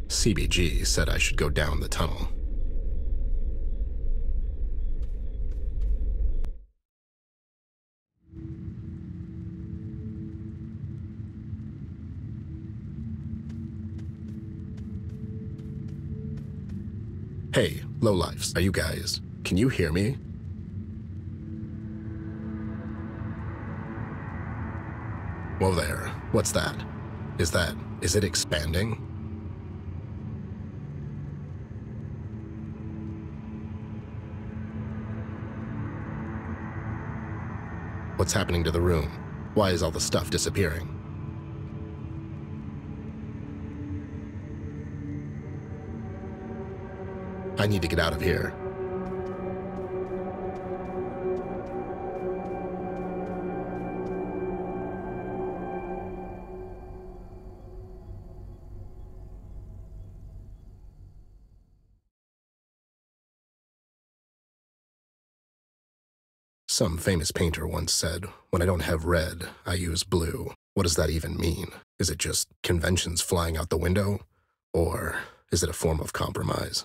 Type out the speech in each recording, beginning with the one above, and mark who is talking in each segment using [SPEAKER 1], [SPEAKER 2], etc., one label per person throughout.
[SPEAKER 1] CBG said I should go down the tunnel. Hey, lowlifes, are you guys? Can you hear me? Whoa there, what's that? Is it expanding? What's happening to the room? Why is all the stuff disappearing? I need to get out of here. Some famous painter once said, "When I don't have red, I use blue." What does that even mean? Is it just conventions flying out the window? Or is it a form of compromise?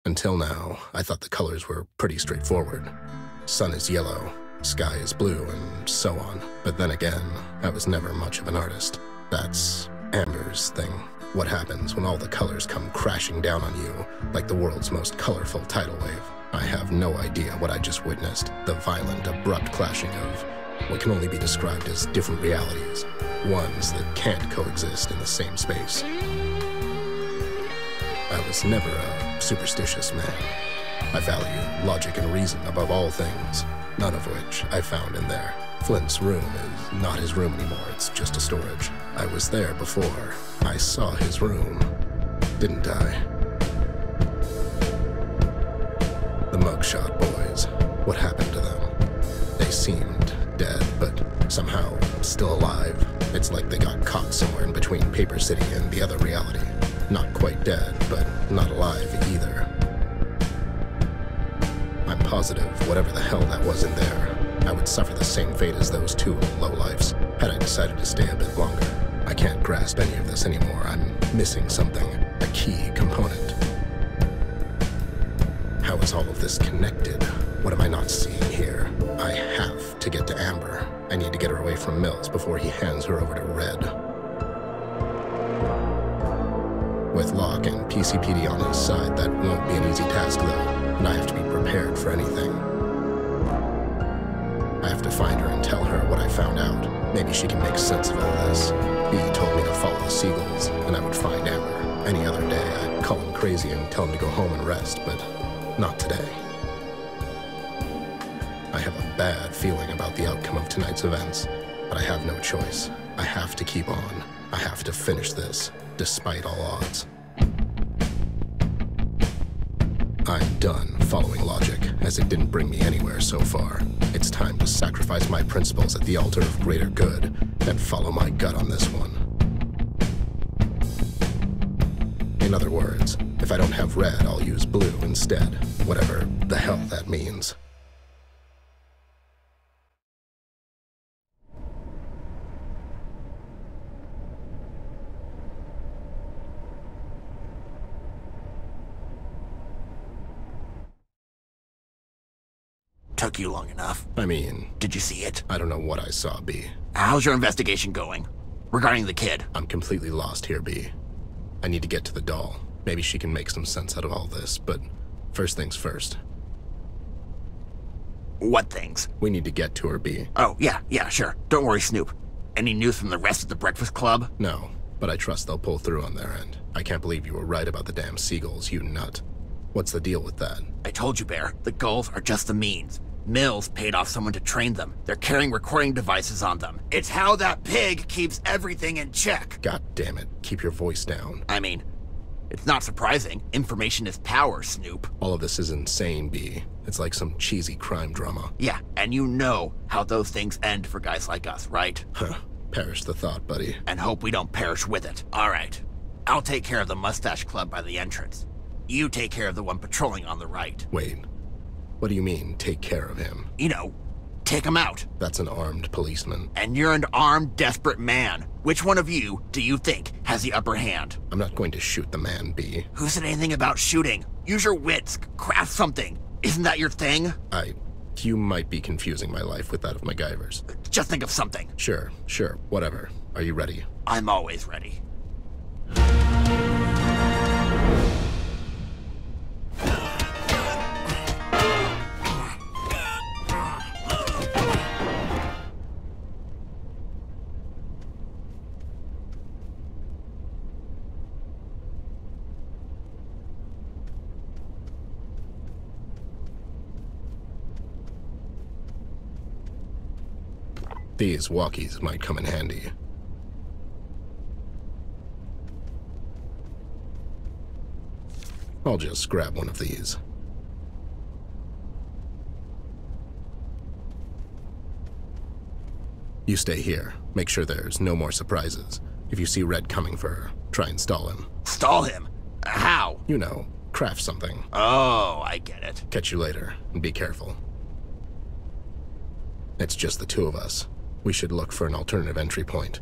[SPEAKER 1] Until now, I thought the colors were pretty straightforward. Sun is yellow, sky is blue, and so on. But then again, I was never much of an artist. That's Amber's thing. What happens when all the colors come crashing down on you, like the world's most colorful tidal wave? I have no idea what I just witnessed. The violent, abrupt clashing of what can only be described as different realities. Ones that can't coexist in the same space. I was never a superstitious man. I value logic and reason above all things, none of which I found in there. Flint's room is not his room anymore, it's just a storage. I was there before. I saw his room, didn't I? The mugshot boys, what happened to them? They seemed dead, but somehow still alive. It's like they got caught somewhere in between Paper City and the other reality. Not quite dead, but not alive either. I'm positive whatever the hell that was in there, I would suffer the same fate as those two lowlifes had I decided to stay a bit longer. I can't grasp any of this anymore. I'm missing something, a key component. How is all of this connected? What am I not seeing here? I have to get to Amber. I need to get her away from Mills before he hands her over to Red. With Locke and PCPD on his side, that won't be an easy task though, and I have to be prepared for anything. I have to find her and tell her what I found out. Maybe she can make sense of all this. B told me to follow the seagulls, and I would find Amber. Any other day, I'd call him crazy and tell him to go home and rest, but not today. I have a bad feeling about the outcome of tonight's events, but I have no choice. I have to keep on. I have to finish this, despite all odds. I'm done following logic, as it didn't bring me anywhere so far. It's time to sacrifice my principles at the altar of greater good, and follow my gut on this one. In other words, if I don't have red, I'll use blue instead, whatever the hell that means.
[SPEAKER 2] Took you long enough.
[SPEAKER 1] I mean...
[SPEAKER 2] Did you see it?
[SPEAKER 1] I don't know what I saw, B.
[SPEAKER 2] How's your investigation going? Regarding the kid?
[SPEAKER 1] I'm completely lost here, B. I need to get to the doll. Maybe she can make some sense out of all this, but first things first.
[SPEAKER 2] What things?
[SPEAKER 1] We need to get to her, B.
[SPEAKER 2] Oh, yeah, sure. Don't worry, Snoop. Any news from the rest of the Breakfast Club?
[SPEAKER 1] No, but I trust they'll pull through on their end. I can't believe you were right about the damn seagulls, you nut. What's the deal with that?
[SPEAKER 2] I told you, Bear. The gulls are just the means. Mills paid off someone to train them. They're carrying recording devices on them. It's how that pig keeps everything in check.
[SPEAKER 1] God damn it. Keep your voice down.
[SPEAKER 2] I mean, it's not surprising. Information is power, Snoop.
[SPEAKER 1] All of this is insane, B. It's like some cheesy crime drama.
[SPEAKER 2] Yeah, and you know how those things end for guys like us, right?
[SPEAKER 1] Huh. Perish the thought, buddy.
[SPEAKER 2] And hope we don't perish with it. All right. I'll take care of the Mustache Club by the entrance. You take care of the one patrolling on the right.
[SPEAKER 1] Wait. What do you mean, take care of him?
[SPEAKER 2] You know, Take him out.
[SPEAKER 1] That's an armed policeman.
[SPEAKER 2] And you're an armed, desperate man. Which one of you do you think has the upper hand?
[SPEAKER 1] I'm not going to shoot the man, B.
[SPEAKER 2] Who said anything about shooting? Use your wits, craft something. Isn't that your thing?
[SPEAKER 1] You might be confusing my life with that of MacGyver's.
[SPEAKER 2] Just think of something.
[SPEAKER 1] Sure, whatever. Are you ready?
[SPEAKER 2] I'm always ready.
[SPEAKER 1] These walkies might come in handy. I'll just grab one of these. You stay here. Make sure there's no more surprises. If you see Red coming for her, try and stall him.
[SPEAKER 2] Stall him? How?
[SPEAKER 1] You know, craft something.
[SPEAKER 2] Oh, I get it.
[SPEAKER 1] Catch you later, and be careful. It's just the two of us. We should look for an alternative entry point.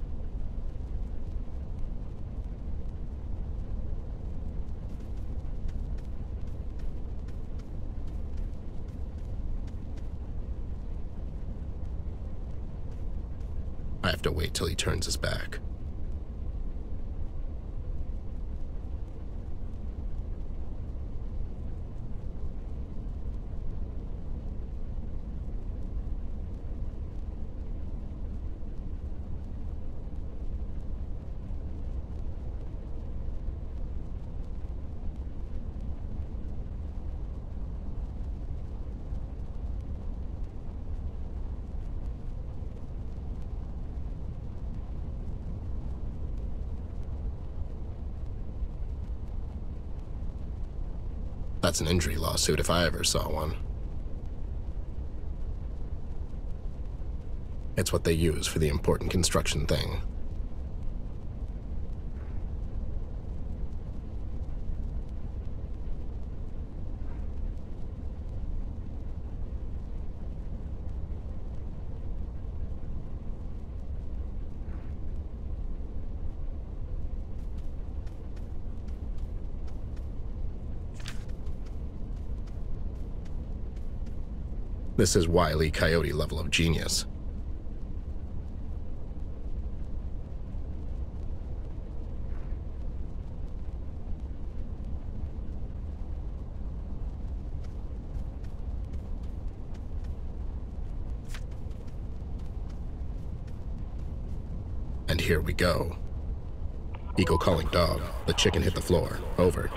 [SPEAKER 1] I have to wait till he turns his back. That's an injury lawsuit if I ever saw one. It's what they use for the important construction thing. This is Wile E. Coyote level of genius. And here we go. Eagle calling dog. The chicken hit the floor. Over.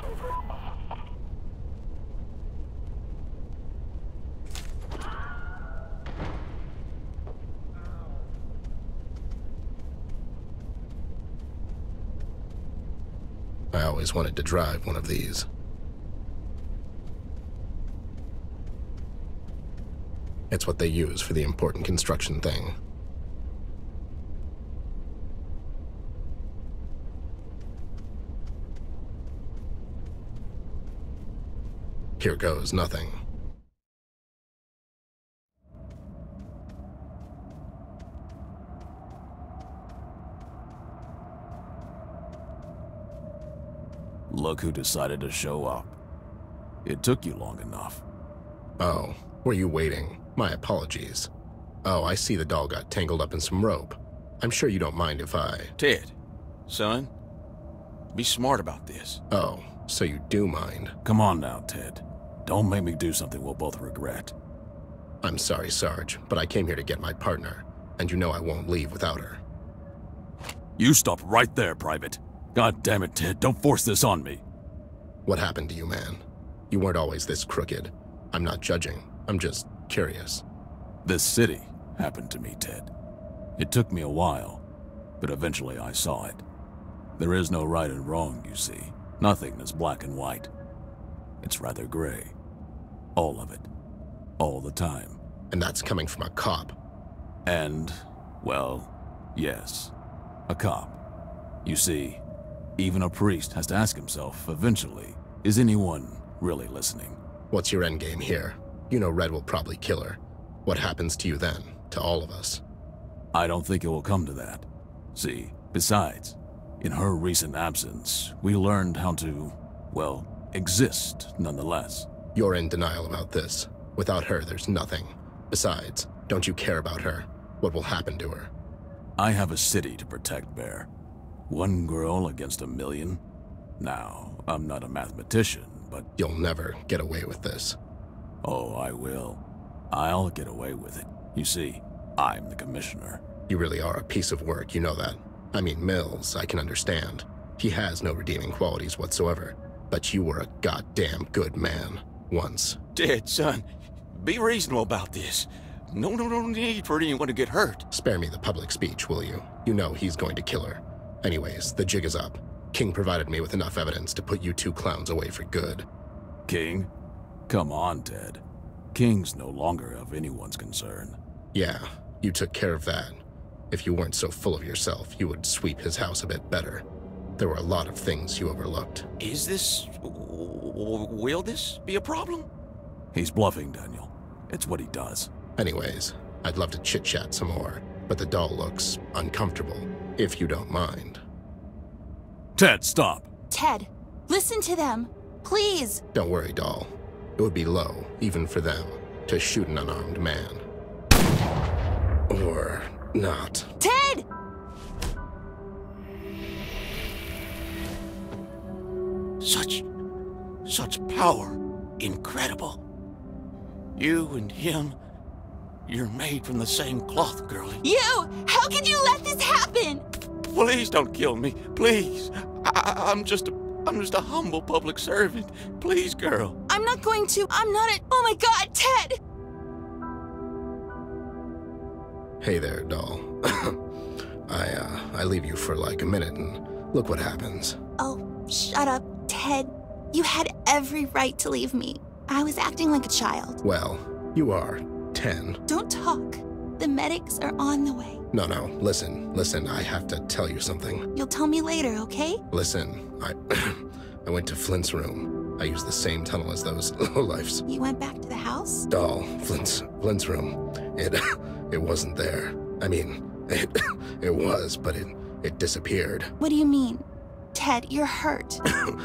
[SPEAKER 1] I always wanted to drive one of these. It's what they use for the important construction thing. Here goes nothing.
[SPEAKER 3] Look who decided to show up. It took you long enough.
[SPEAKER 1] Oh, were you waiting? My apologies. Oh, I see the doll got tangled up in some rope. I'm sure you don't mind if I...
[SPEAKER 4] Ted, son, be smart about this.
[SPEAKER 1] Oh, so you do mind.
[SPEAKER 3] Come on now, Ted. Don't make me do something we'll both regret.
[SPEAKER 1] I'm sorry, Sarge, but I came here to get my partner, and you know I won't leave without her.
[SPEAKER 3] You stop right there, Private. God damn it, Ted, don't force this on me.
[SPEAKER 1] What happened to you, man? You weren't always this crooked. I'm not judging. I'm just curious.
[SPEAKER 3] This city happened to me, Ted. It took me a while, but eventually I saw it. There is no right and wrong, you see. Nothing is black and white. It's rather gray. All of it. All the time.
[SPEAKER 1] And that's coming from a cop.
[SPEAKER 3] And, well, yes. A cop. You see, even a priest has to ask himself, eventually, is anyone really listening?
[SPEAKER 1] What's your endgame here? You know Red will probably kill her. What happens to you then? To all of us?
[SPEAKER 3] I don't think it will come to that. See, besides, in her recent absence, we learned how to, well, exist nonetheless.
[SPEAKER 1] You're in denial about this. Without her, there's nothing. Besides, don't you care about her? What will happen to her?
[SPEAKER 3] I have a city to protect, Bear. One girl against 1,000,000? Now, I'm not a mathematician, but...
[SPEAKER 1] You'll never get away with this.
[SPEAKER 3] Oh, I will. I'll get away with it. You see, I'm the commissioner.
[SPEAKER 1] You really are a piece of work, you know that. I mean, Mills, I can understand. He has no redeeming qualities whatsoever. But you were a goddamn good man. Once.
[SPEAKER 4] Ted, son, be reasonable about this. No need for anyone to get hurt.
[SPEAKER 1] Spare me the public speech, will you? You know he's going to kill her. Anyways, the jig is up. King provided me with enough evidence to put you two clowns away for good.
[SPEAKER 3] King? Come on, Ted. King's no longer of anyone's concern.
[SPEAKER 1] Yeah, you took care of that. If you weren't so full of yourself, you would sweep his house a bit better. There were a lot of things you overlooked.
[SPEAKER 4] Is this... will this be a problem?
[SPEAKER 3] He's bluffing, Daniel. It's what he does.
[SPEAKER 1] Anyways, I'd love to chit-chat some more, but the doll looks uncomfortable, if you don't mind.
[SPEAKER 3] Ted, stop!
[SPEAKER 5] Ted, listen to them. Please.
[SPEAKER 1] Don't worry, doll. It would be low, even for them, to shoot an unarmed man. Or not.
[SPEAKER 5] Ted!
[SPEAKER 4] Such power. Incredible. You and him, you're made from the same cloth, girlie.
[SPEAKER 5] You! How could you let this happen?
[SPEAKER 4] Please don't kill me. Please. I'm just a humble public servant. Please, girl.
[SPEAKER 5] I'm not going to. I'm not a... Oh my God, Ted!
[SPEAKER 1] Hey there, doll. I leave you for like a minute and look what happens.
[SPEAKER 5] Oh, shut up, Ted. You had every right to leave me. I was acting like a child.
[SPEAKER 1] Well, you are 10.
[SPEAKER 5] Don't talk. The medics are on the way.
[SPEAKER 1] No, listen, I have to tell you something.
[SPEAKER 5] You'll tell me later, okay?
[SPEAKER 1] Listen, I went to Flint's room. I used the same tunnel as those lowlifes.
[SPEAKER 5] You went back to the house?
[SPEAKER 1] Doll, Flint's room. It wasn't there. I mean, it was, but it disappeared.
[SPEAKER 5] What do you mean? Ted, you're hurt.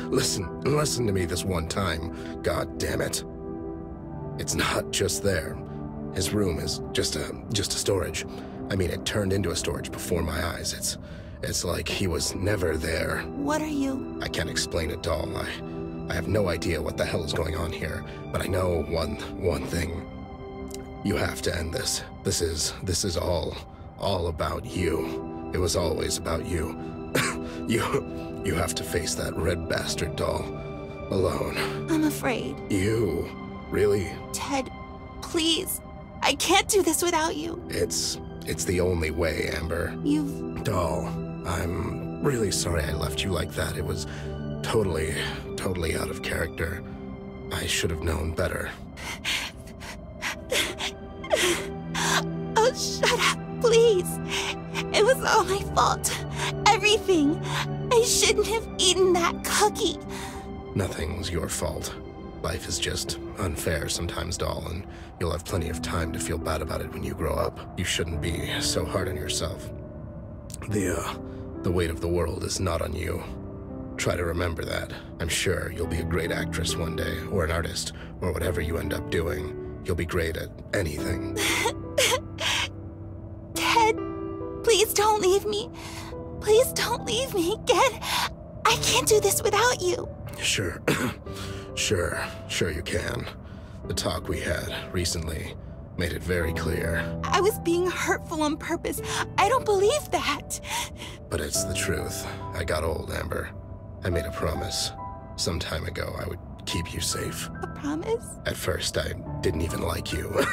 [SPEAKER 1] Listen to me this one time. God damn it. It's not just there. His room is just a storage. I mean, it turned into a storage before my eyes. It's like he was never there.
[SPEAKER 5] What are you?
[SPEAKER 1] I can't explain it, doll. I have no idea what the hell is going on here, but I know one thing. You have to end this. This is all about you. It was always about you. You have to face that red bastard, doll. Alone.
[SPEAKER 5] I'm afraid.
[SPEAKER 1] You? Really?
[SPEAKER 5] Ted, please. I can't do this without you.
[SPEAKER 1] It's the only way, Amber. Doll, I'm really sorry I left you like that. It was totally out of character. I should have known better.
[SPEAKER 5] Oh, shut up, please. It was all my fault. Everything. I shouldn't have eaten that cookie.
[SPEAKER 1] Nothing's your fault. Life is just unfair sometimes, doll, and you'll have plenty of time to feel bad about it when you grow up. You shouldn't be so hard on yourself. The weight of the world is not on you. Try to remember that. I'm sure you'll be a great actress one day, or an artist, or whatever you end up doing. You'll be great at anything.
[SPEAKER 5] Ted, please don't leave me. Please don't leave me again. I can't do this without you.
[SPEAKER 1] Sure. Sure you can. The talk we had recently made it very clear.
[SPEAKER 5] I was being hurtful on purpose. I don't believe that.
[SPEAKER 1] But it's the truth. I got old, Amber. I made a promise. Some time ago, I would keep you safe.
[SPEAKER 5] A promise?
[SPEAKER 1] At first, I didn't even like you.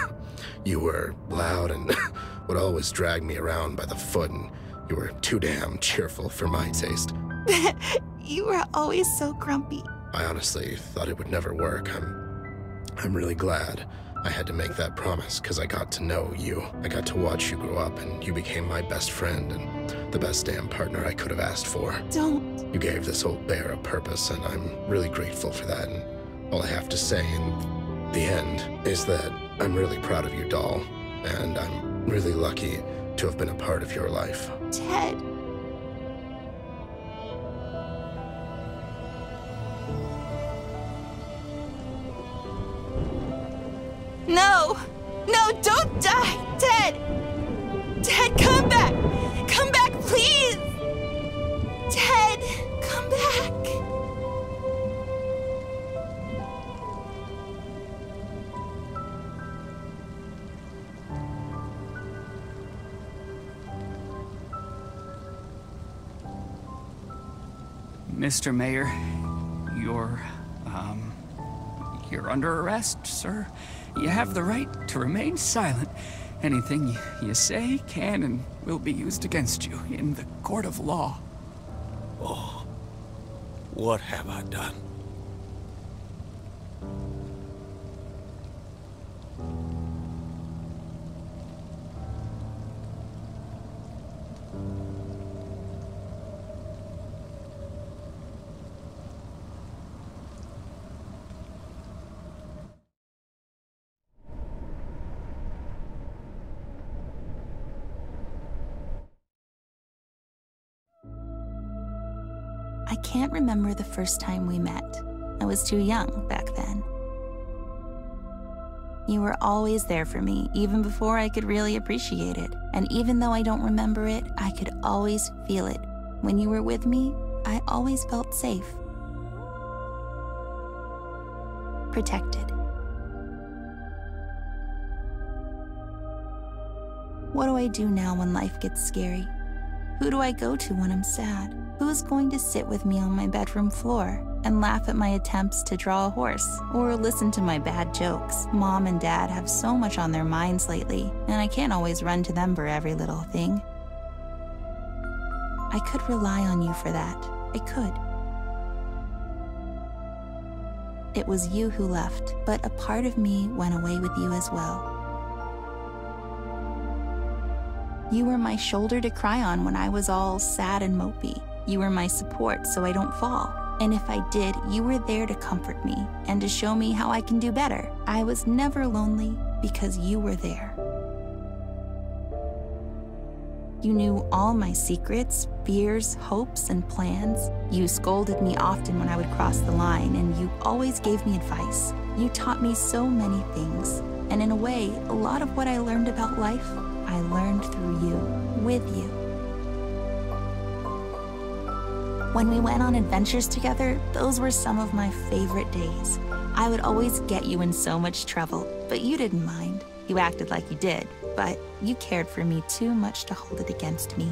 [SPEAKER 1] You were loud and would always drag me around by the foot, and you were too damn cheerful for my taste.
[SPEAKER 5] You were always so grumpy.
[SPEAKER 1] I honestly thought it would never work. I'm really glad I had to make that promise, because I got to know you. I got to watch you grow up, and you became my best friend and the best damn partner I could have asked for.
[SPEAKER 5] Don't.
[SPEAKER 1] You gave this old bear a purpose, and I'm really grateful for that. And all I have to say in the end is that I'm really proud of you, doll, and I'm really lucky to have been a part of your life.
[SPEAKER 5] Ted. No! No, don't die! Ted! Ted, come back! Come back, please! Ted, come back!
[SPEAKER 6] Mr. Mayor, you're under arrest, sir. You have the right to remain silent. Anything you say can and will be used against you in the court of law.
[SPEAKER 4] Oh, what have I done?
[SPEAKER 5] I can't remember the first time we met. I was too young back then. You were always there for me, even before I could really appreciate it. And even though I don't remember it, I could always feel it. When you were with me, I always felt safe. Protected. What do I do now when life gets scary? Who do I go to when I'm sad? Who's going to sit with me on my bedroom floor and laugh at my attempts to draw a horse or listen to my bad jokes? Mom and Dad have so much on their minds lately, and I can't always run to them for every little thing. I could rely on you for that. I could. It was you who left, but a part of me went away with you as well. You were my shoulder to cry on when I was all sad and mopey. You were my support so I don't fall. And if I did, you were there to comfort me and to show me how I can do better. I was never lonely because you were there. You knew all my secrets, fears, hopes, and plans. You scolded me often when I would cross the line, and you always gave me advice. You taught me so many things. And in a way, a lot of what I learned about life, I learned through you, with you. When we went on adventures together, those were some of my favorite days. I would always get you in so much trouble, but you didn't mind. You acted like you did, but you cared for me too much to hold it against me.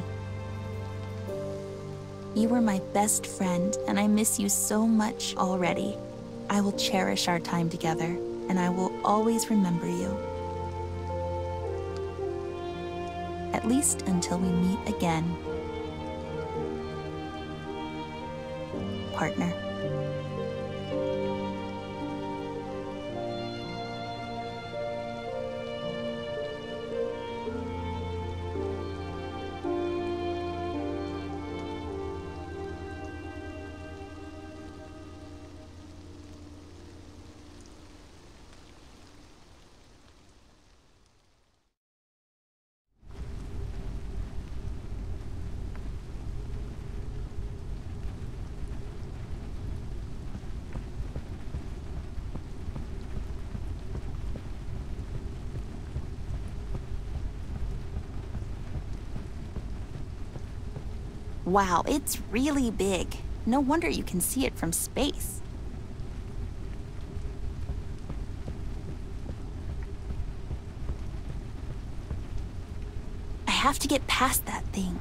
[SPEAKER 5] You were my best friend, and I miss you so much already. I will cherish our time together, and I will always remember you. At least until we meet again. Partner. Wow, it's really big. No wonder you can see it from space. I have to get past that thing.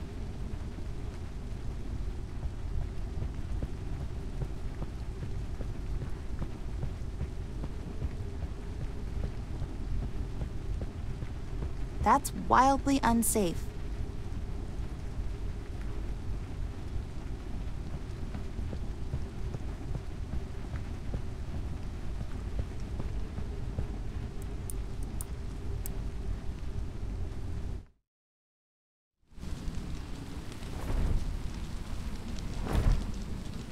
[SPEAKER 5] That's wildly unsafe.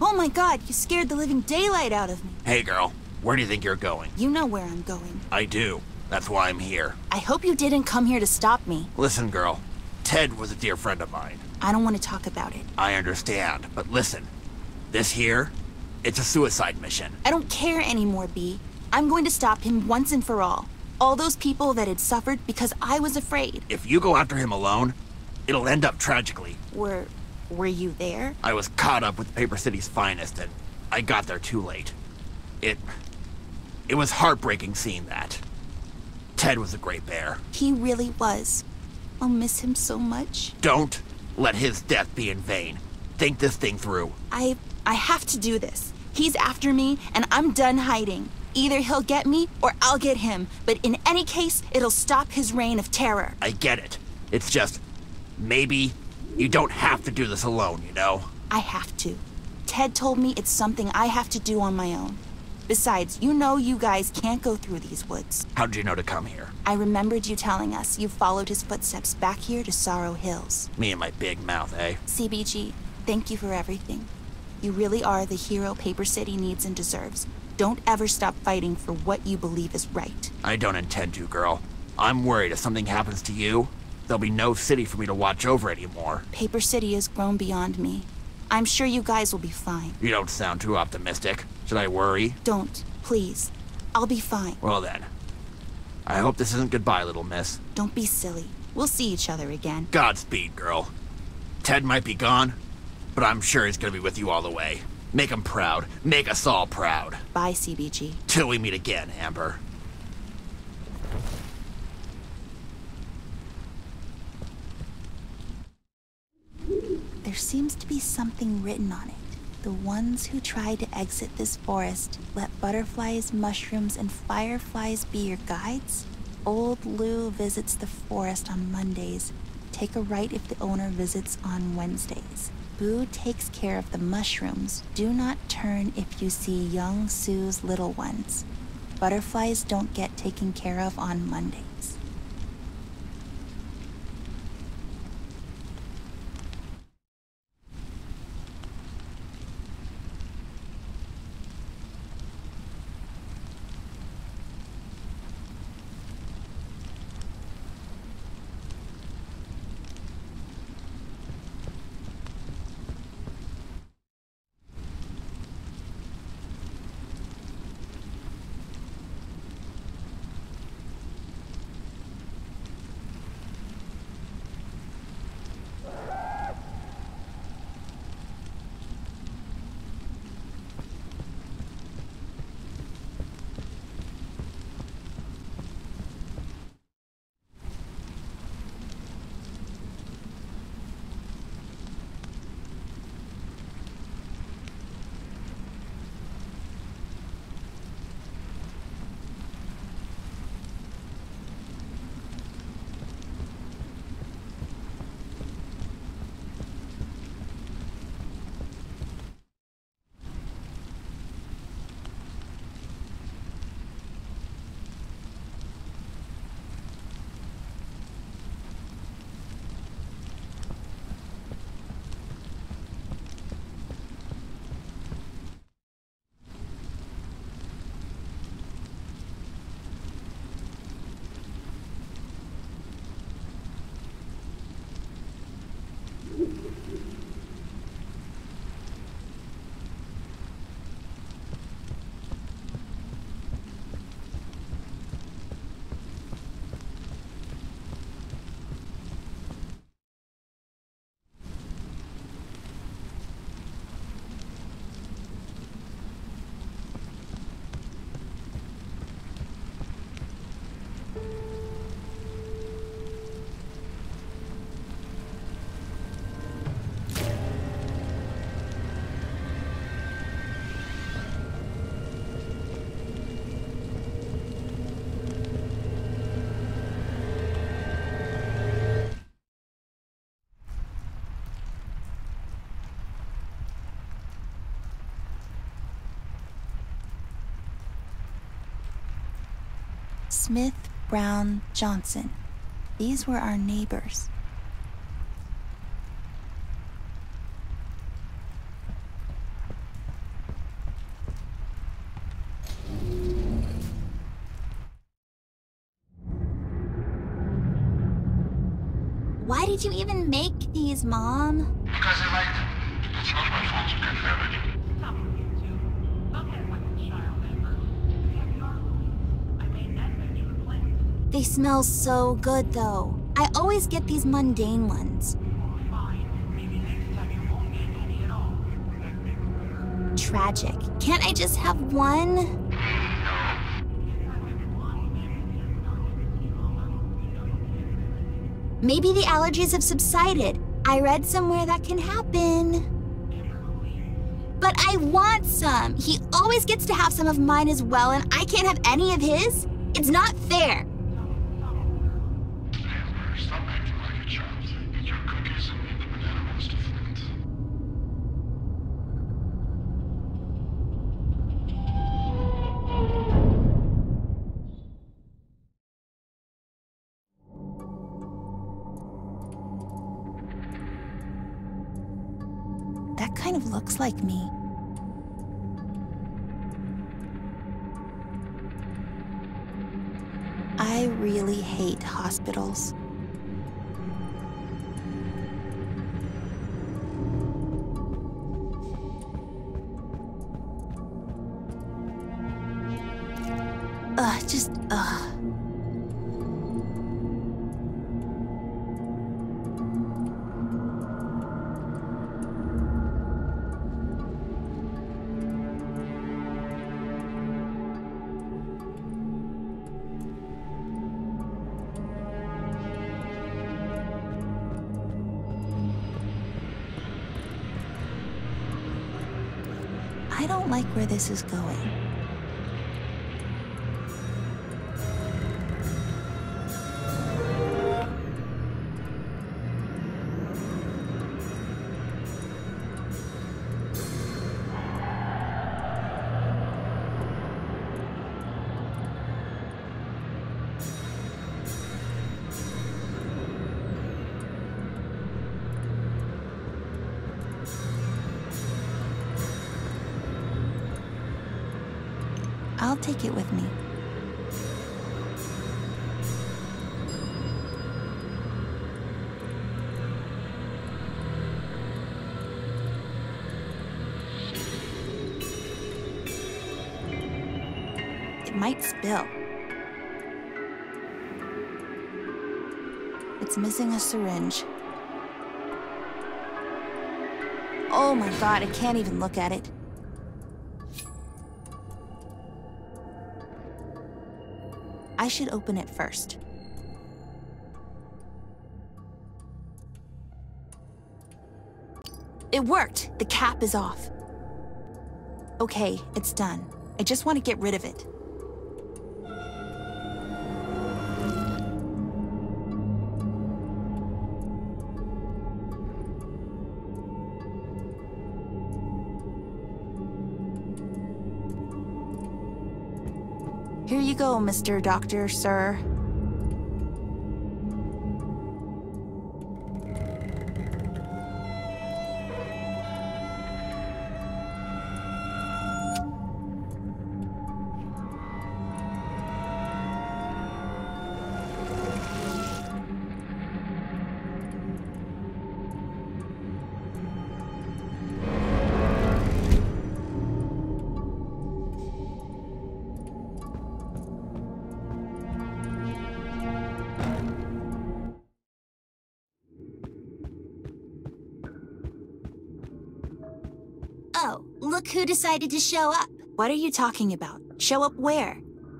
[SPEAKER 5] Oh my God, you scared the living daylight out of me.
[SPEAKER 2] Hey girl, where do you think you're going?
[SPEAKER 5] You know where I'm going.
[SPEAKER 2] I do. That's why I'm here.
[SPEAKER 5] I hope you didn't come here to stop me.
[SPEAKER 2] Listen, girl. Ted was a dear friend of mine.
[SPEAKER 5] I don't want to talk about it.
[SPEAKER 2] I understand, but listen. This here, it's a suicide mission.
[SPEAKER 5] I don't care anymore, B. I'm going to stop him once and for all. All those people that had suffered because I was afraid.
[SPEAKER 2] If you go after him alone, it'll end up tragically.
[SPEAKER 5] Were you there?
[SPEAKER 2] I was caught up with Paper City's finest, and I got there too late. It was heartbreaking seeing that. Ted was a great bear.
[SPEAKER 5] He really was. I'll miss him so much.
[SPEAKER 2] Don't let his death be in vain. Think this thing through.
[SPEAKER 5] I have to do this. He's after me, and I'm done hiding. Either he'll get me, or I'll get him. But in any case, it'll stop his reign of terror.
[SPEAKER 2] I get it. It's just, maybe you don't have to do this alone, you know?
[SPEAKER 5] I have to. Ted told me it's something I have to do on my own. Besides, you know you guys can't go through these woods.
[SPEAKER 2] How did you know to come here?
[SPEAKER 5] I remembered you telling us you followed his footsteps back here to Sorrow Hills.
[SPEAKER 2] Me and my big mouth, eh?
[SPEAKER 5] CBG, thank you for everything. You really are the hero Paper City needs and deserves. Don't ever stop fighting for what you believe is right.
[SPEAKER 2] I don't intend to, girl. I'm worried if something happens to you, there'll be no city for me to watch over anymore.
[SPEAKER 5] Paper City has grown beyond me. I'm sure you guys will be fine.
[SPEAKER 2] You don't sound too optimistic. Should I worry?
[SPEAKER 5] Don't, please. I'll be fine.
[SPEAKER 2] Well then. I hope this isn't goodbye, little miss.
[SPEAKER 5] Don't be silly. We'll see each other again.
[SPEAKER 2] Godspeed, girl. Ted might be gone, but I'm sure he's gonna be with you all the way. Make him proud. Make us all proud.
[SPEAKER 5] Bye, CBG.
[SPEAKER 2] Till we meet again, Amber.
[SPEAKER 5] There seems to be something written on it. The ones who try to exit this forest, let butterflies, mushrooms, and fireflies be your guides. Old Lou visits the forest on Mondays. Take a right if the owner visits on Wednesdays. Boo takes care of the mushrooms. Do not turn if you see young Sue's little ones. Butterflies don't get taken care of on Mondays. Smith, Brown, Johnson. These were our neighbors. Why did you even make these, Mom?
[SPEAKER 7] Because I like them. It's not my fault you can't have it.
[SPEAKER 5] They smell so good, though. I always get these mundane ones. Tragic. Can't I just have one? Maybe the allergies have subsided. I read somewhere that can happen. But I want some. He always gets to have some of mine as well, and I can't have any of his? It's not fair.
[SPEAKER 7] Stop acting like a child. Eat your cookies and eat the banana roast to Flint.
[SPEAKER 5] That kind of looks like me. I really hate hospitals. Ugh. I don't like where this is going. I'll take it with me. It might spill. It's missing a syringe. Oh my God, I can't even look at it. I should open it first. It worked! The cap is off. Okay, it's done. I just want to get rid of it. Here you go, Mr. Doctor, sir. Oh, look who decided to show up. What are you talking about? Show up where?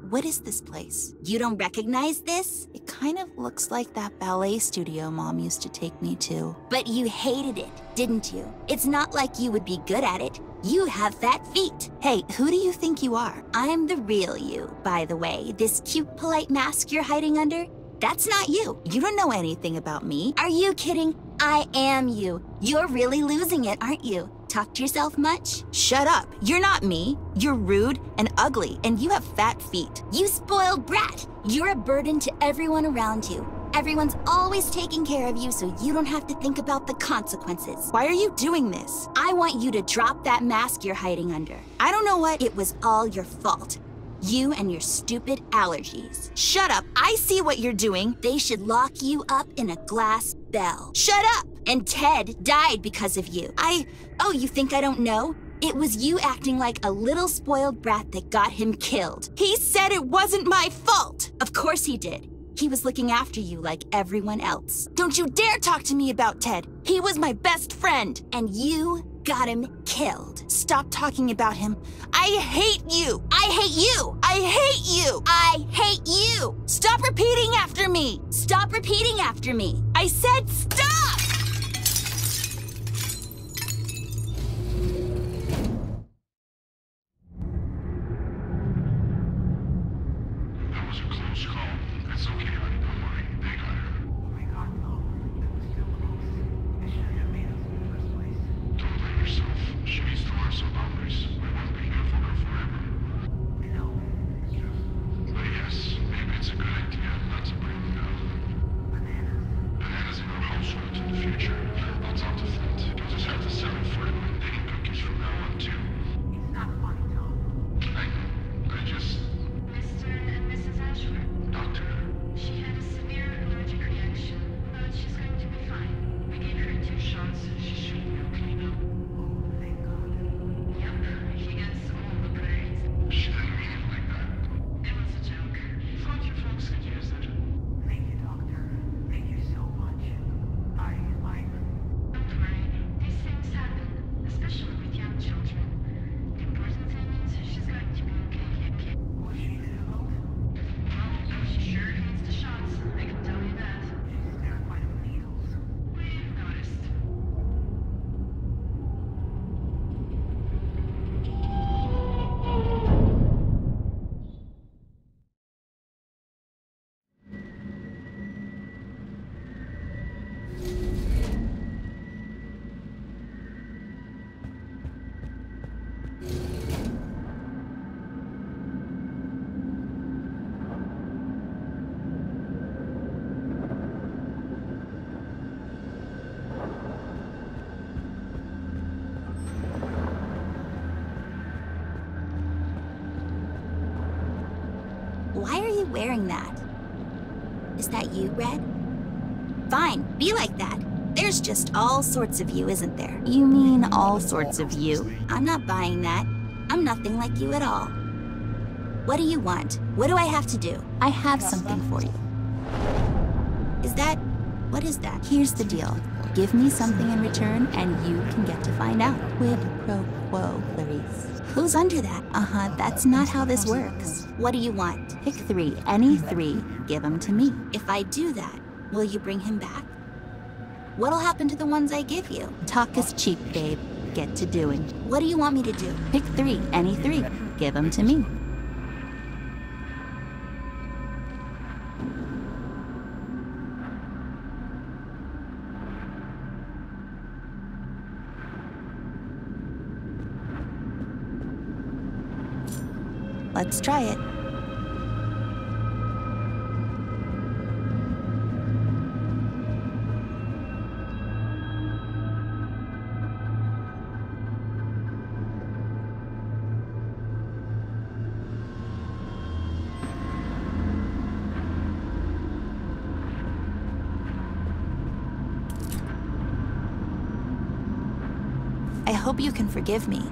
[SPEAKER 5] What is this place? You don't recognize this? It kind of looks like that ballet studio Mom used to take me to. But you hated it, didn't you? It's not like you would be good at it. You have fat feet. Hey, who do you think you are? I'm the real you, by the way. This cute, polite mask you're hiding under, that's not you. You don't know anything about me. Are you kidding? I am you. You're really losing it, aren't you? Talk to yourself much? Shut up. You're not me. You're rude and ugly, and you have fat feet. You spoiled brat. You're a burden to everyone around you. Everyone's always taking care of you so you don't have to think about the consequences. Why are you doing this? I want you to drop that mask you're hiding under. I don't know what. It was all your fault.
[SPEAKER 8] You and your stupid allergies. Shut up, I see what you're doing. They should lock you up in a glass bell. Shut up! And Ted died because of you. Oh, you think I don't know? It was you acting like a little spoiled brat that got him killed. He said it wasn't my fault. Of course he did. He was looking after you like everyone else. Don't you dare talk to me about Ted. He was my best friend, and you got him killed. Stop talking about him. I hate you. I hate you. I hate you. I hate you. Stop repeating after me. Stop repeating after me. I said stop!
[SPEAKER 7] That was a close call. It's okay, honey. Don't worry. They got her. We got no. It was still close. It shouldn't have made us in the first place. Don't blame yourself. She needs to learn some boundaries. We won't be here for her forever. I know. But yes, maybe it's a good idea not to bring them out. Bananas in our household in the future. I'll talk to Flint. You'll just have to settle for him eating cookies from now on, too. It's not funny, Tom. I just...
[SPEAKER 9] Mr. and Mrs. Ashford.
[SPEAKER 7] Doctor.
[SPEAKER 9] She had a severe allergic reaction, but she's going to be fine. We gave her 2 shots. She should be okay now.
[SPEAKER 7] Oh, thank God.
[SPEAKER 9] Yep, he gets all the praise.
[SPEAKER 7] She didn't mean it like that.
[SPEAKER 9] It was a joke. Thought you folks could use it.
[SPEAKER 7] Thank you, Doctor. Thank you so much.
[SPEAKER 9] Don't worry. These things happen, especially with young children. The important thing is she's going to be okay.
[SPEAKER 7] Was she difficult?
[SPEAKER 9] Well, she sure needs the shots. I can tell you that.
[SPEAKER 7] She's terrified of needles.
[SPEAKER 9] We've noticed.
[SPEAKER 8] Why are you wearing that? Is that you, Red? Fine, be like that. There's just all sorts of you, isn't there?
[SPEAKER 5] You mean all sorts of you?
[SPEAKER 8] I'm not buying that. I'm nothing like you at all. What do you want? What do I have to do?
[SPEAKER 5] I have something for you.
[SPEAKER 8] What is that?
[SPEAKER 5] Here's the deal. Give me something in return, and you can get to find out. Quid pro quo, Clarice.
[SPEAKER 8] Who's under that?
[SPEAKER 5] That's not how this works.
[SPEAKER 8] What do you want?
[SPEAKER 5] Pick 3, any 3, give them to me.
[SPEAKER 8] If I do that, will you bring him back? What'll happen to the ones I give you?
[SPEAKER 5] Talk is cheap, babe. Get to doing.
[SPEAKER 8] What do you want me to do?
[SPEAKER 5] Pick 3, any 3, give them to me. Let's try it. I hope you can forgive me.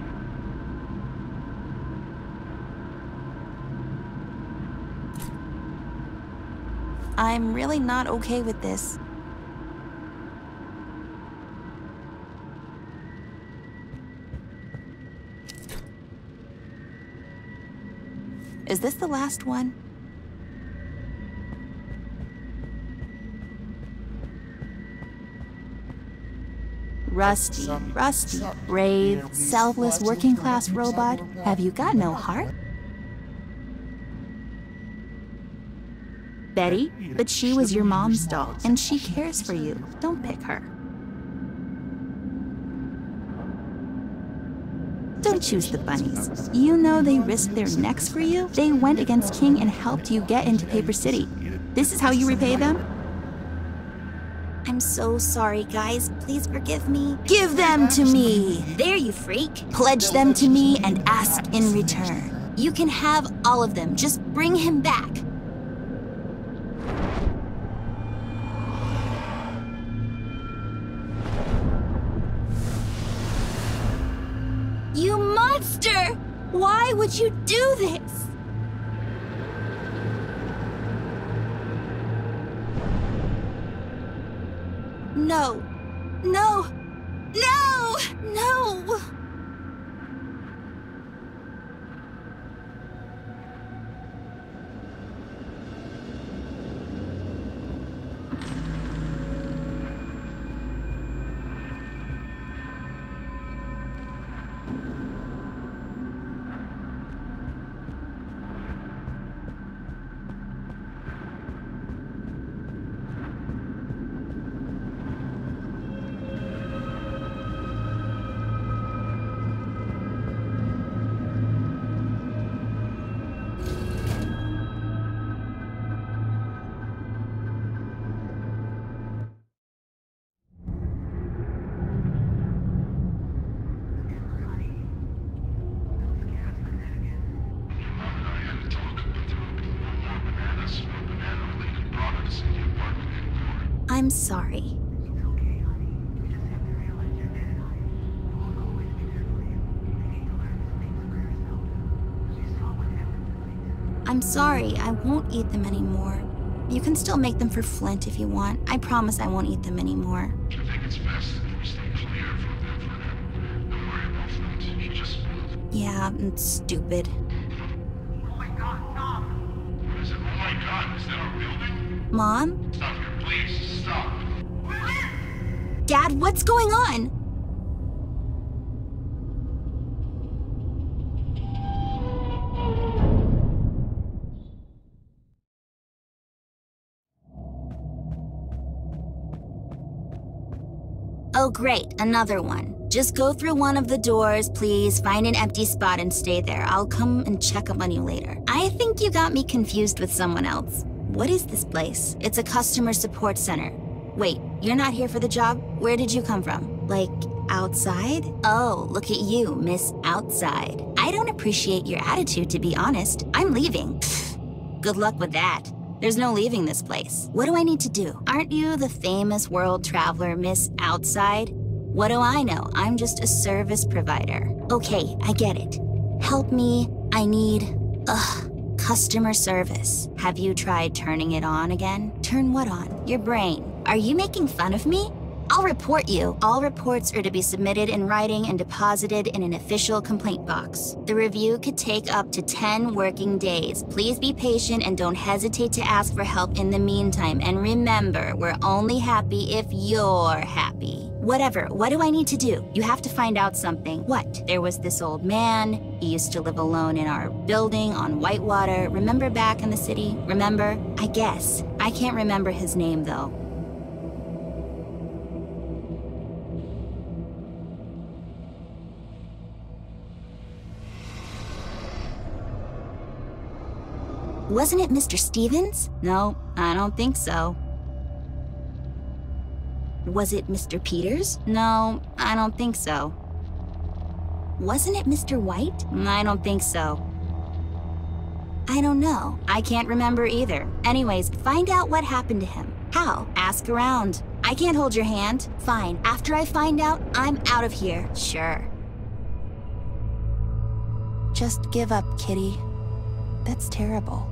[SPEAKER 5] I'm really not okay with this. Is this the last one? Rusty, brave, selfless, working-class robot. Have you got no heart? Betty, but she was your mom's doll, and she cares for you. Don't pick her. Don't choose the bunnies. You know they risked their necks for you? They went against King and helped you get into Paper City. This is how you repay them?
[SPEAKER 8] I'm so sorry, guys. Please forgive me.
[SPEAKER 5] Give them to me!
[SPEAKER 8] There, you freak.
[SPEAKER 5] Pledge them to me and ask in return.
[SPEAKER 8] You can have all of them. Just bring him back. You monster! Why would you do this? No. No. No! No! I'm sorry. I'm sorry, I won't eat them anymore. You can still make them for Flint if you want. I promise I won't eat them anymore.
[SPEAKER 7] I think it's best that we stay clear from them for now. Don't worry about Flint. He just moved.
[SPEAKER 8] Yeah, it's stupid.
[SPEAKER 7] Oh my god, stop! What is it? Oh my god, is that our building?
[SPEAKER 8] Mom?
[SPEAKER 7] Stop here, please. Stop.
[SPEAKER 8] Dad, what's going on? Oh great, another one. Just go through one of the doors, please. Find an empty spot and stay there. I'll come and check up on you later. I think you got me confused with someone else. What is this place? It's a customer support center. Wait, you're not here for the job? Where did you come from? Like, outside? Oh, look at you, Miss Outside. I don't appreciate your attitude, to be honest. I'm leaving. Pfft, good luck with that. There's no leaving this place. What do I need to do? Aren't you the famous world traveler, Miss Outside? What do I know? I'm just a service provider. Okay, I get it. Help me. I need, customer service. Have you tried turning it on again? Turn what on? Your brain. Are you making fun of me? I'll report you. All reports are to be submitted in writing and deposited in an official complaint box. The review could take up to 10 working days. Please be patient and don't hesitate to ask for help in the meantime. And remember, we're only happy if you're happy. Whatever, what do I need to do? You have to find out something. What? There was this old man. He used to live alone in our building on Whitewater. Remember back in the city? Remember? I guess. I can't remember his name though. Wasn't it Mr. Stevens? No, I don't think so. Was it Mr. Peters? No, I don't think so. Wasn't it Mr. White? I don't think so. I don't know. I can't remember either. Anyways, find out what happened to him. How? Ask around. I can't hold your hand. Fine. After I find out, I'm out of here. Sure. Just give up, Kitty. That's terrible.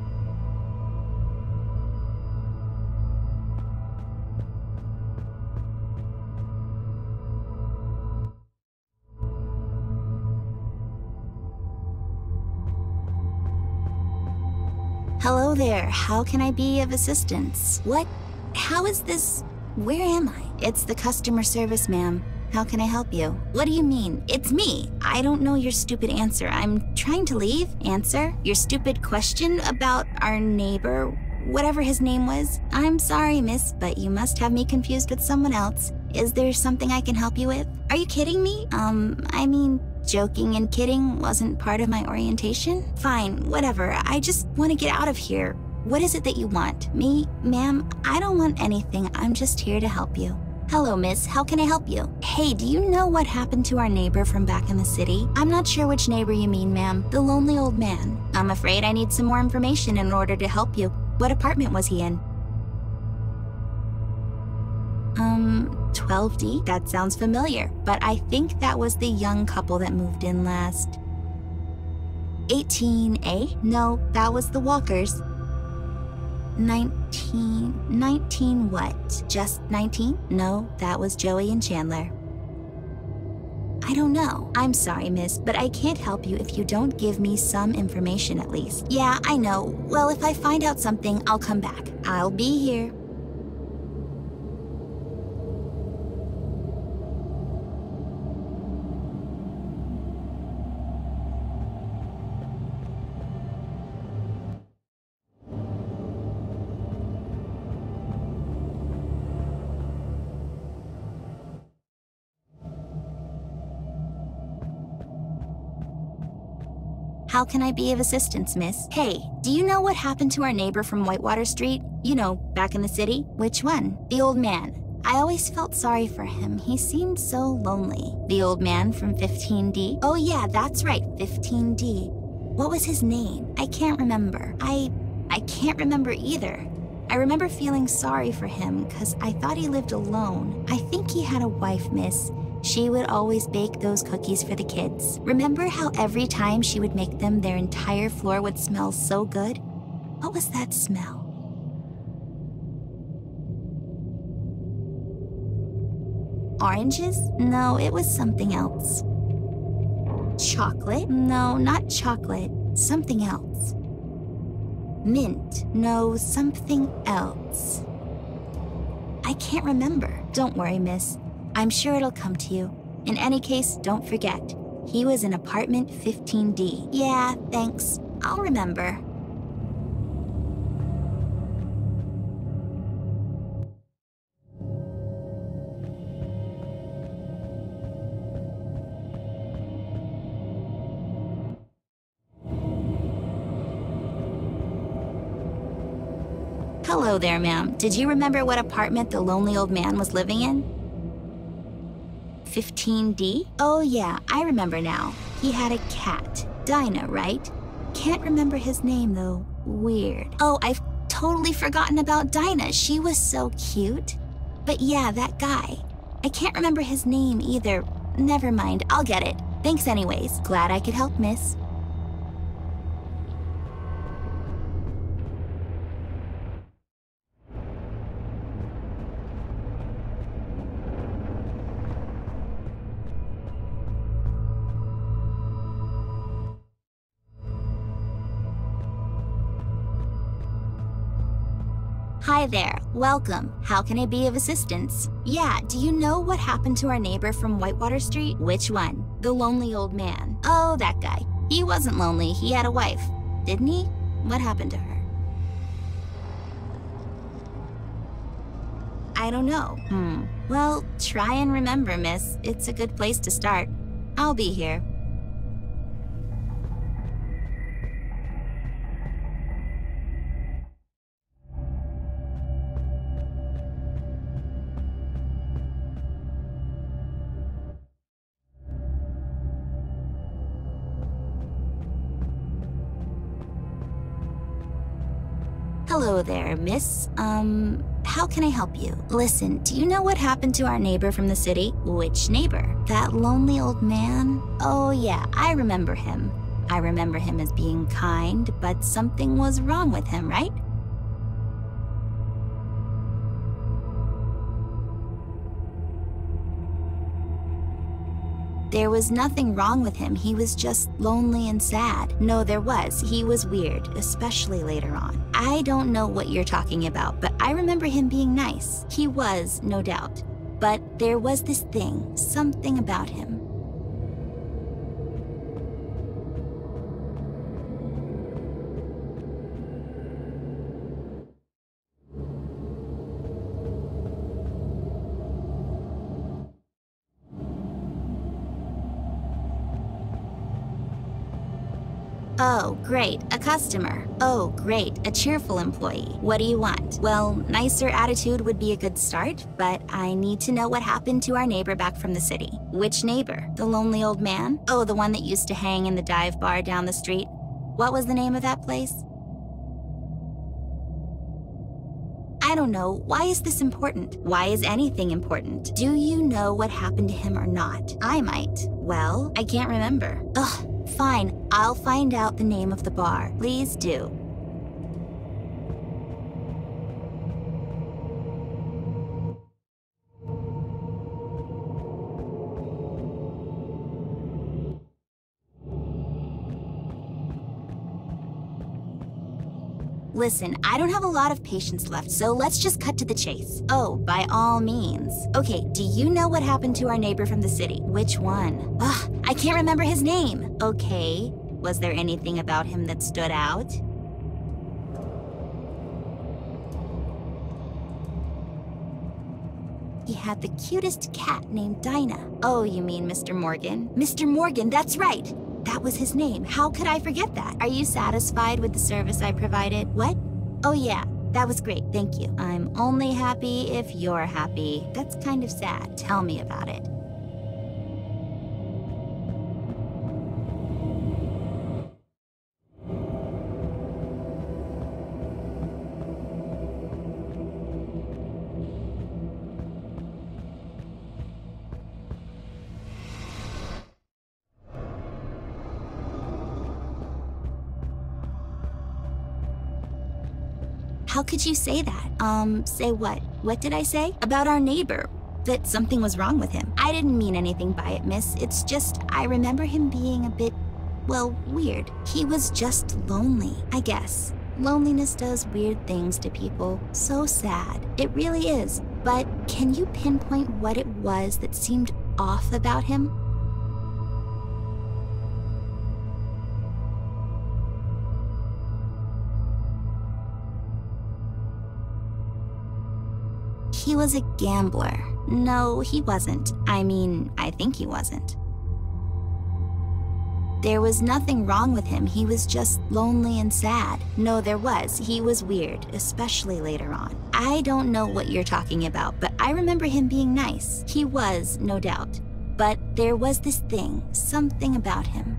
[SPEAKER 8] Hello there, how can I be of assistance? What? How is this? Where am I? It's the customer service, ma'am. How can I help you? What do you mean? It's me. I don't know your stupid answer. I'm trying to leave. Answer? Your stupid question about our neighbor, whatever his name was? I'm sorry, miss, but you must have me confused with someone else. Is there something I can help you with? Are you kidding me? I mean, joking and kidding wasn't part of my orientation? Fine, whatever. I just want to get out of here. What is it that you want? Me? Ma'am, I don't want anything. I'm just here to help you. Hello, miss. How can I help you? Hey, do you know what happened to our neighbor from back in the city? I'm not sure which neighbor you mean, ma'am. The lonely old man. I'm afraid I need some more information in order to help you. What apartment was he in? 12D? That sounds familiar, but I think that was the young couple that moved in last. 18A? No, that was the Walkers. 19 what? Just 19? No, that was Joey and Chandler. I don't know. I'm sorry, miss, but I can't help you if you don't give me some information at least. Yeah, I know. Well, if I find out something, I'll come back. I'll be here. How can I be of assistance, miss? Hey, do you know what happened to our neighbor from Whitewater Street? You know, back in the city? Which one? The old man. I always felt sorry for him. He seemed so lonely. The old man from 15D? Oh yeah, that's right, 15D. What was his name? I can't remember. I can't remember either. I remember feeling sorry for him because I thought he lived alone. I think he had a wife, miss. She would always bake those cookies for the kids. Remember how every time she would make them, their entire floor would smell so good? What was that smell? Oranges? No, it was something else. Chocolate? No, not chocolate. Something else. Mint? No, something else. I can't remember. Don't worry, miss. I'm sure it'll come to you. In any case, don't forget. He was in apartment 15D. Yeah, thanks. I'll remember. Hello there, ma'am. Did you remember what apartment the lonely old man was living in? 15D? Oh yeah, I remember now. He had a cat. Dinah, right? Can't remember his name though. Weird. Oh, I've totally forgotten about Dinah. She was so cute. But yeah, that guy. I can't remember his name either. Never mind, I'll get it. Thanks anyways. Glad I could help, miss. Hi there, welcome. How can I be of assistance? Yeah, do you know what happened to our neighbor from Whitewater Street? Which one? The lonely old man. Oh, that guy. He wasn't lonely, he had a wife. Didn't he? What happened to her? I don't know. Well, try and remember, miss. It's a good place to start. I'll be here. Hello there, miss. How can I help you? Listen, do you know what happened to our neighbor from the city? Which neighbor? That lonely old man? Oh yeah, I remember him. I remember him as being kind, but something was wrong with him, right? There was nothing wrong with him. He was just lonely and sad. No, there was. He was weird, especially later on. I don't know what you're talking about, but I remember him being nice. He was, no doubt. But there was this thing, something about him. Oh, great, a customer. Oh, great, a cheerful employee. What do you want? Well, nicer attitude would be a good start, but I need to know what happened to our neighbor back from the city. Which neighbor? The lonely old man? Oh, the one that used to hang in the dive bar down the street? What was the name of that place? I don't know. Why is this important? Why is anything important? Do you know what happened to him or not? I might. Well, I can't remember. Ugh, fine. I'll find out the name of the bar. Please do. Listen, I don't have a lot of patience left, so let's just cut to the chase. Oh, by all means. Okay, do you know what happened to our neighbor from the city? Which one? Ugh, I can't remember his name. Okay, was there anything about him that stood out? He had the cutest cat named Dinah. Oh, you mean Mr. Morgan? Mr. Morgan, that's right. That was his name. How could I forget that? Are you satisfied with the service I provided? What? Oh yeah, that was great, thank you. I'm only happy if you're happy. That's kind of sad. Tell me about it. How could you say that? Say what? What did I say? About our neighbor. That something was wrong with him. I didn't mean anything by it, miss. It's just, I remember him being a bit, well, weird. He was just lonely, I guess. Loneliness does weird things to people. So sad. It really is. But can you pinpoint what it was that seemed off about him? He was a gambler. No, he wasn't. I mean, I think he wasn't. There was nothing wrong with him. He was just lonely and sad. No, there was. He was weird, especially later on. I don't know what you're talking about, but I remember him being nice. He was, no doubt. But there was this thing, something about him.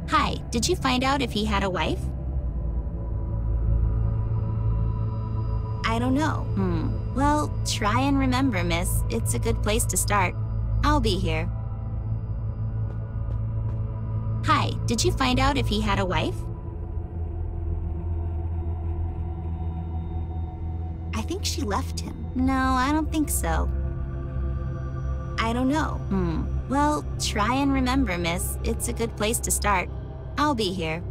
[SPEAKER 8] Hi, did you find out if he had a wife? I don't know. Well, try and remember, miss. It's a good place to start. I'll be here. Hi, did you find out if he had a wife? I think she left him. No, I don't think so. I don't know. Well, try and remember, miss. It's a good place to start. I'll be here.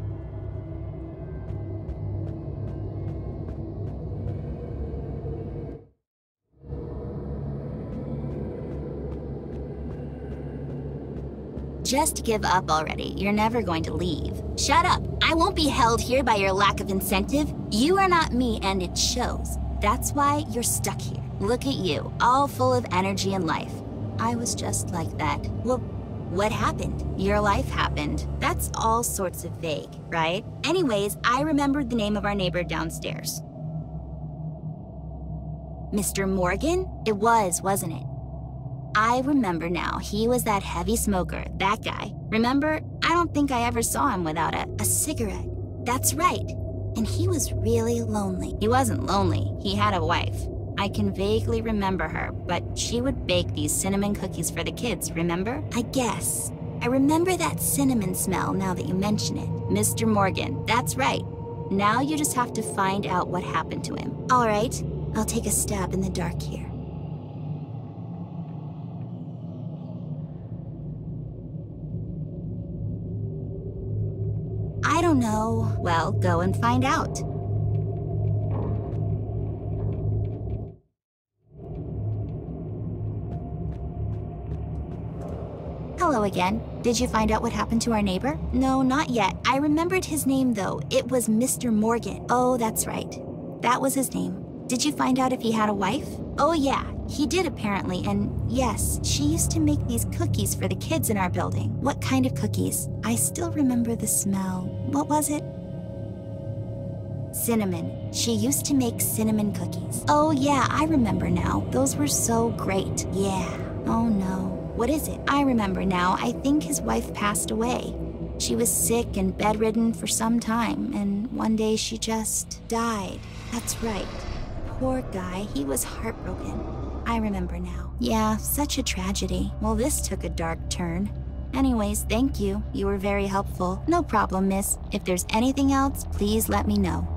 [SPEAKER 8] Just give up already. You're never going to leave. Shut up. I won't be held here by your lack of incentive. You are not me, and it shows. That's why you're stuck here. Look at you, all full of energy and life. I was just like that. Well, what happened? Your life happened. That's all sorts of vague, right? Anyways, I remembered the name of our neighbor downstairs. Mr. Morgan? It was, wasn't it? I remember now. He was that heavy smoker, that guy. Remember? I don't think I ever saw him without a cigarette. That's right. And he was really lonely. He wasn't lonely. He had a wife. I can vaguely remember her, but she would bake these cinnamon cookies for the kids, remember? I guess. I remember that cinnamon smell now that you mention it. Mr. Morgan, that's right. Now you just have to find out what happened to him. All right, I'll take a stab in the dark here. I don't know. Well, go and find out. Hello again. Did you find out what happened to our neighbor? No, not yet. I remembered his name, though. It was Mr. Morgan. Oh, that's right. That was his name. Did you find out if he had a wife? Oh, yeah. He did, apparently. And yes, she used to make these cookies for the kids in our building. What kind of cookies? I still remember the smell. What was it? Cinnamon. She used to make cinnamon cookies. Oh, yeah, I remember now. Those were so great. Yeah. Oh, no. What is it? I remember now. I think his wife passed away. She was sick and bedridden for some time, and one day she just died. That's right. Poor guy. He was heartbroken. I remember now. Yeah, such a tragedy. Well, this took a dark turn. Anyways, thank you. You were very helpful. No problem, miss. If there's anything else, please let me know.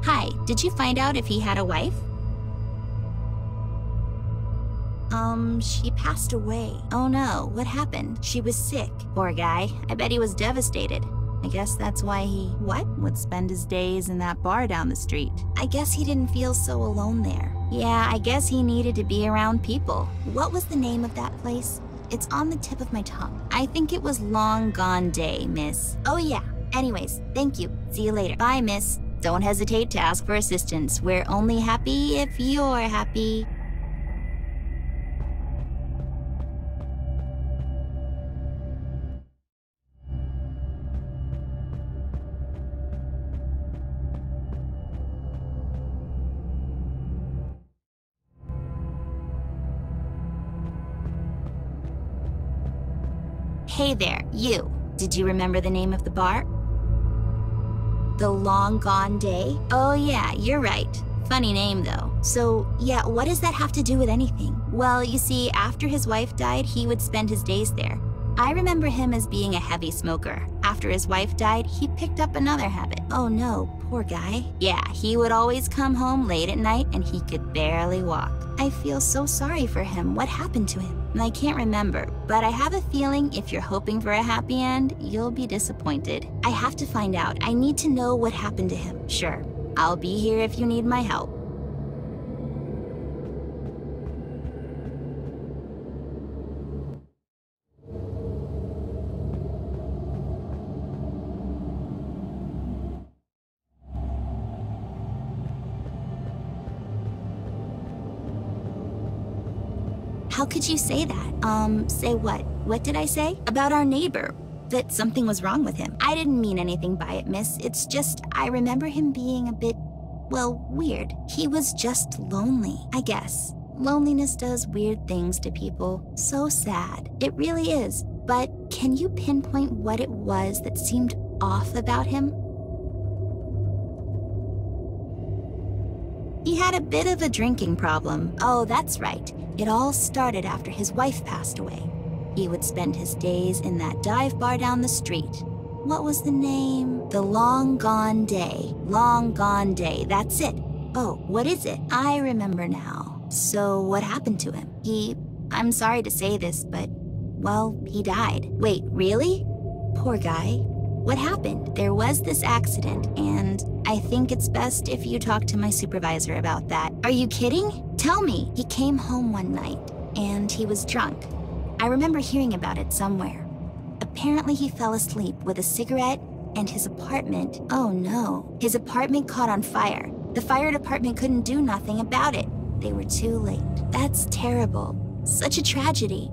[SPEAKER 8] Hi, did you find out if he had a wife? She passed away. Oh no, what happened? She was sick. Poor guy. I bet he was devastated. I guess that's why he, would spend his days in that bar down the street. I guess he didn't feel so alone there. Yeah, I guess he needed to be around people. What was the name of that place? It's on the tip of my tongue. I think it was Long Gone Day, miss. Oh yeah. Anyways, thank you. See you later. Bye, miss. Don't hesitate to ask for assistance. We're only happy if you're happy. Hey there, you. Did you remember the name of the bar? The Long Gone Day? Oh yeah, you're right. Funny name though. So yeah, what does that have to do with anything? Well, you see, after his wife died, he would spend his days there. I remember him as being a heavy smoker. After his wife died, he picked up another habit. Oh no, poor guy. Yeah, he would always come home late at night and he could barely walk. I feel so sorry for him. What happened to him? I can't remember, but I have a feeling if you're hoping for a happy end, you'll be disappointed. I have to find out. I need to know what happened to him. Sure, I'll be here if you need my help. How could you say that? Say what? What did I say? About our neighbor. That something was wrong with him. I didn't mean anything by it, miss. It's just, I remember him being a bit, well, weird. He was just lonely, I guess. Loneliness does weird things to people. So sad. It really is. But can you pinpoint what it was that seemed off about him? He had a bit of a drinking problem. Oh, that's right. It all started after his wife passed away. He would spend his days in that dive bar down the street. What was the name? The Long Gone Day. Long Gone Day, that's it. Oh, what is it? I remember now. So what happened to him? I'm sorry to say this, but, well, he died. Wait, really? Poor guy. What happened? There was this accident, and I think it's best if you talk to my supervisor about that. Are you kidding? Tell me. He came home one night, and he was drunk. I remember hearing about it somewhere. Apparently he fell asleep with a cigarette, and his apartment, oh no, his apartment caught on fire. The fire department couldn't do nothing about it. They were too late. That's terrible. Such a tragedy.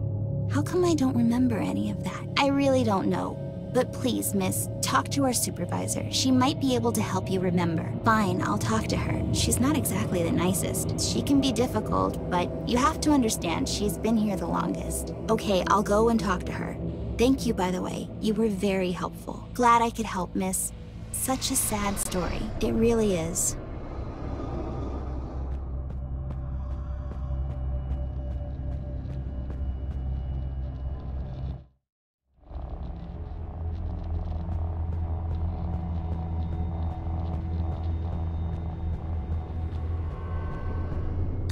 [SPEAKER 8] How come I don't remember any of that? I really don't know. But please, miss, talk to our supervisor. She might be able to help you remember. Fine, I'll talk to her. She's not exactly the nicest. She can be difficult, but you have to understand she's been here the longest. Okay, I'll go and talk to her. Thank you, by the way. You were very helpful. Glad I could help, miss. Such a sad story. It really is.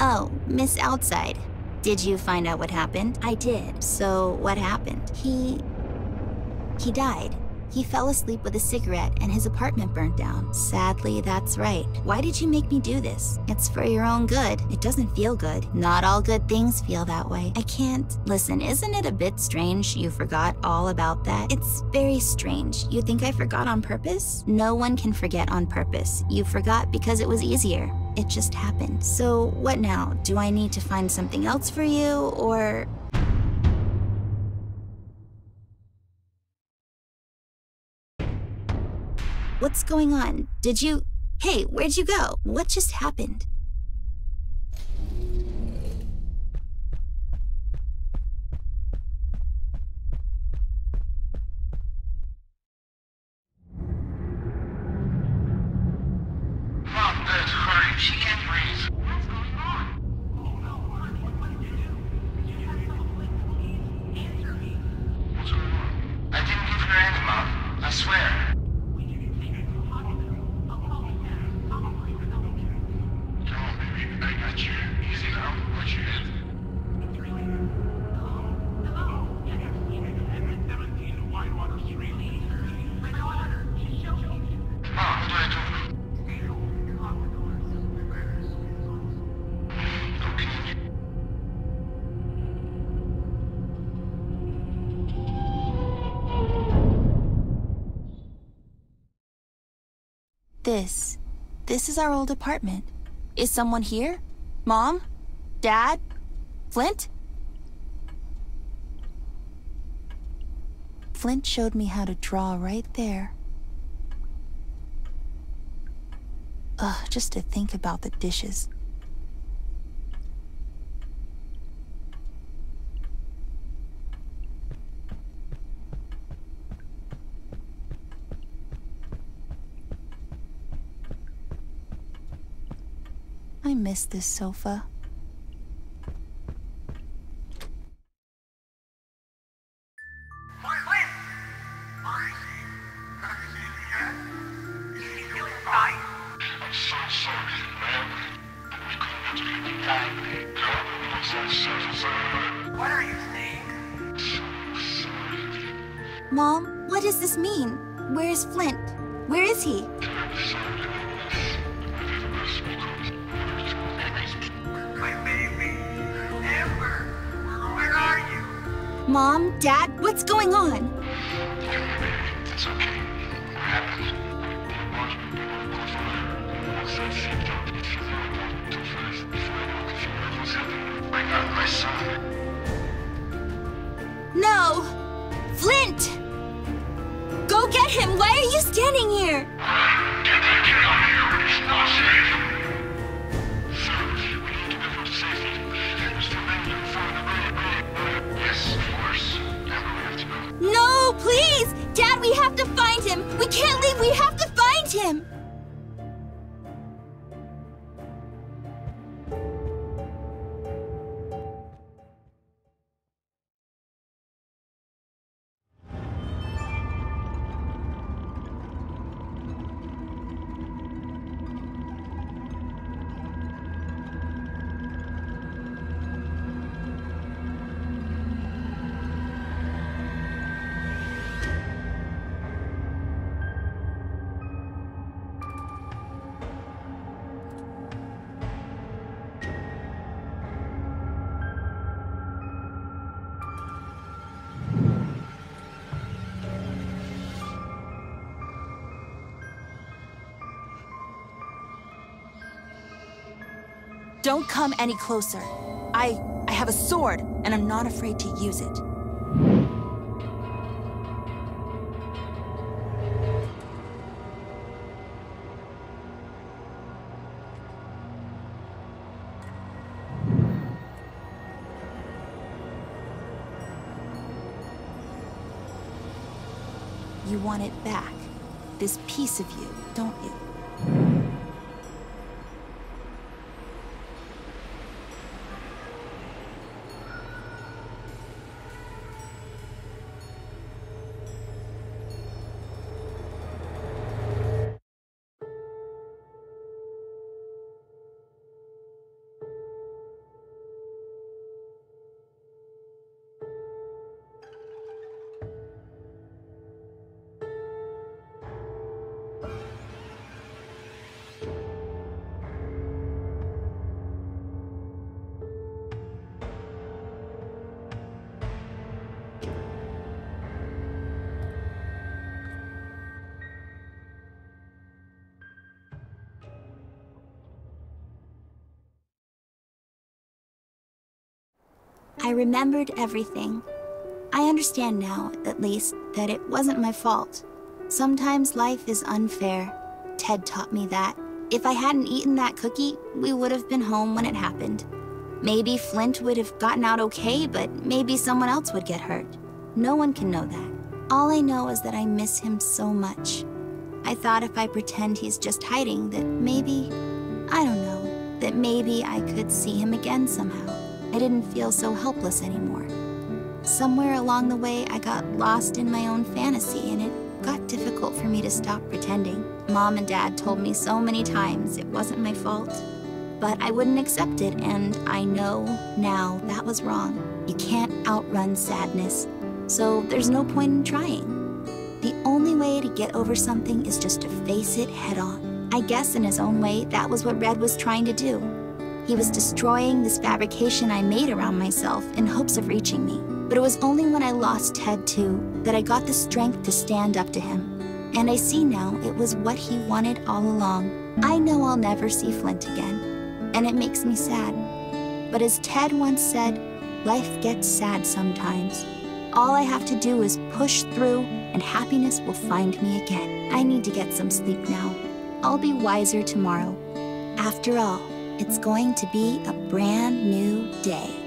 [SPEAKER 8] Oh, Miss Outside. Did you find out what happened? I did. So what happened? He died. He fell asleep with a cigarette and his apartment burned down. Sadly, that's right. Why did you make me do this? It's for your own good. It doesn't feel good. Not all good things feel that way. I can't. Listen, isn't it a bit strange you forgot all about that? It's very strange. You think I forgot on purpose? No one can forget on purpose. You forgot because it was easier. It just happened. So what now? Do I need to find something else for you, or... What's going on? Did you... Hey, where'd you go? What just happened?
[SPEAKER 7] Mom, Dad, hurry. She can't breathe.
[SPEAKER 9] What's going on?
[SPEAKER 7] What's going on? I didn't give her any, Mom. I swear. Come on, baby. I got you. Easy now. Watch your head. Mom, what do I do? Okay.
[SPEAKER 5] This is our old apartment. Is someone here? Mom? Dad? Flint? Flint showed me how to draw right there. Ugh, just to think about the dishes. I miss this sofa.
[SPEAKER 7] I'm so sorry, man. We couldn't do it in time. God, I'm so sorry.
[SPEAKER 9] What are you saying?
[SPEAKER 7] So sorry.
[SPEAKER 8] Mom, what does this mean? Where is Flint? Where is he?
[SPEAKER 9] My baby. Amber. Where are you?
[SPEAKER 8] Mom, Dad, what's going on?
[SPEAKER 7] It's okay. What happened? I got my son.
[SPEAKER 8] No! Flint! Go get him! Why are you standing here?
[SPEAKER 7] Get that kid out of here. It's not safe. Sir, we need to get him to safety. Mr. Mendon found the road. Yes, of course. Now we have to go.
[SPEAKER 8] No, please! Dad, we have to find him! We can't leave! We have to find him!
[SPEAKER 5] Don't come any closer. I have a sword, and I'm not afraid to use it. You want it back. This piece of you, don't you?
[SPEAKER 8] I remembered everything. I understand now, at least, that it wasn't my fault. Sometimes life is unfair. Ted taught me that. If I hadn't eaten that cookie, we would have been home when it happened. Maybe Flint would have gotten out okay, but maybe someone else would get hurt. No one can know that. All I know is that I miss him so much. I thought if I pretend he's just hiding, that maybe, I don't know, that maybe I could see him again somehow. I didn't feel so helpless anymore. Somewhere along the way, I got lost in my own fantasy, and it got difficult for me to stop pretending. Mom and Dad told me so many times it wasn't my fault, but I wouldn't accept it, and I know now that was wrong. You can't outrun sadness, so there's no point in trying. The only way to get over something is just to face it head on. I guess in his own way, that was what Red was trying to do. He was destroying this fabrication I made around myself in hopes of reaching me. But it was only when I lost Ted too that I got the strength to stand up to him. And I see now it was what he wanted all along. I know I'll never see Flint again, and it makes me sad. But as Ted once said, life gets sad sometimes. All I have to do is push through, and happiness will find me again. I need to get some sleep now. I'll be wiser tomorrow. After all, it's going to be a brand new day.